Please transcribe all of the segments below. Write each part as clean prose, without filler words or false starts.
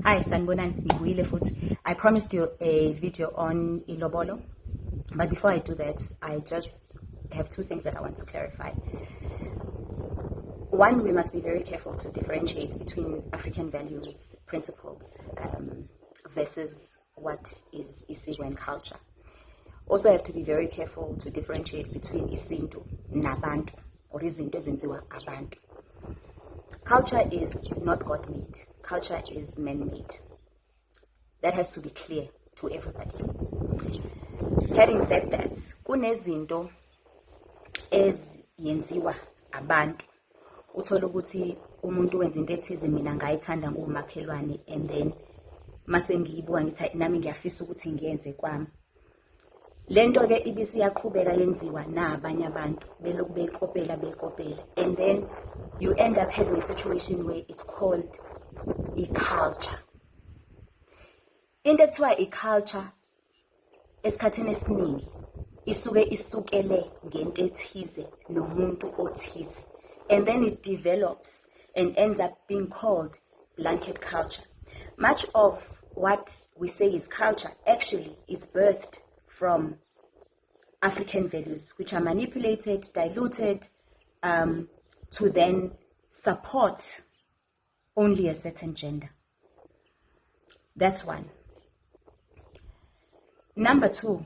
Hi, sanibonani, ngibuyile futhi. I promised you a video on lobola, but before I do that, I just have two things that I want to clarify. One, we must be very careful to differentiate between African values, principles, versus what is isiko and culture. Also have to be very careful to differentiate between isintu nabantu, or izinto ezenziwa abantu. Culture is not God-made. Culture is man-made. That has to be clear to everybody. Having said that, kunezinto eziyenziwa abantu. Uthola ukuthi umuntu wenza into ethize mina ngayithanda ngumakhelwane, and then mase ngiyibuka ngithi nami ngiyafisa ukuthi ngiyenze kwami. Lento ke ibisi yaqhubeka yenziwa nabanye abantu beloku bekopela, and then you end up having a situation where it's called i-culture. Into ekuthiwa i-culture esikhathini esiningi isukele ngento ethize nomuntu othize, and then it develops and ends up being called blanket culture. Much of what we say is culture actually is birthed from African values, which are manipulated, diluted, to then support only a certain gender. That's one. Number two,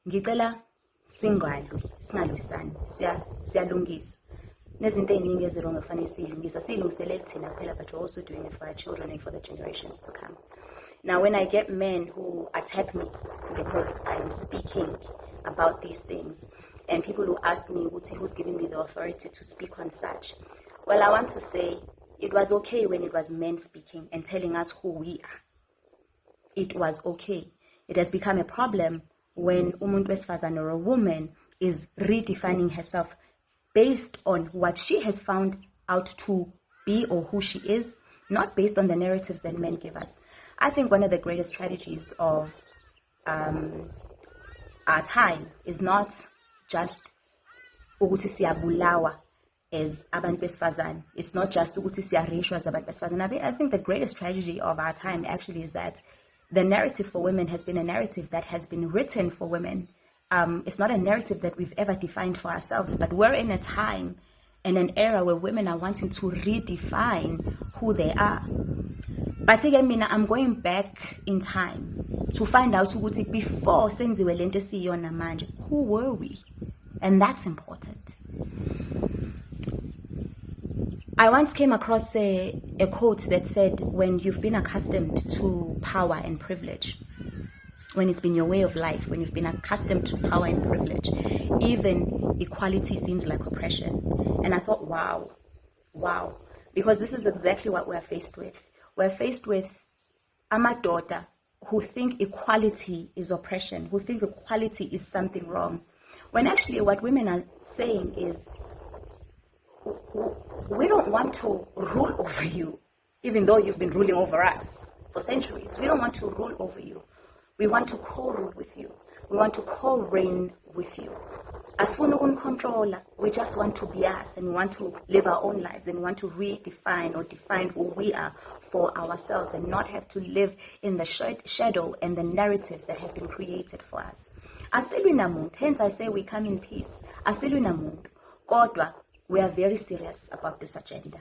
ngicela singalwisani, siyalungisa. Nezinto eziningi ezirong efanele siyilungisa, siyilungisele thina kuphela, but we're also doing it for our children and for the generations to come. Now, when I get men who attack me because I'm speaking about these things, and people who ask me, who's giving me the authority to speak on such? Well, I want to say it was okay when it was men speaking and telling us who we are. It was okay. It has become a problem when umuntu wesifazane or a woman is redefining herself based on what she has found out to be or who she is, not based on the narratives that men give us. I think one of the greatest tragedies of our time is not just ukuthi siyabulawa as abantu besifazane. It's not just ukuthi siyarishwa as abantu besifazane. I think the greatest tragedy of our time actually is that the narrative for women has been a narrative that has been written for women. It's not a narrative that we've ever defined for ourselves, but we're in a time and an era where women are wanting to redefine who they are. But again, mina, I'm going back in time to find out ukuthi before senziwe lento esiyona manje, who were we? And that's important. I once came across a quote that said, when you've been accustomed to power and privilege, when it's been your way of life, when you've been accustomed to power and privilege, even equality seems like oppression. And I thought, wow, because this is exactly what we're faced with. We're faced with amadoda who think equality is oppression, who think equality is something wrong. When actually what women are saying is, we don't want to rule over you, even though you've been ruling over us for centuries. We don't want to rule over you. We want to co-rule with you. We want to co-reign with you. Asifuna ukuncontrola, we just want to be us, and we want to live our own lives, and we want to redefine or define who we are for ourselves, and not have to live in the shadow and the narratives that have been created for us. Asilwi namuntu, hence I say we come in peace. Asilwi namuntu, kodwa we are very serious about this agenda.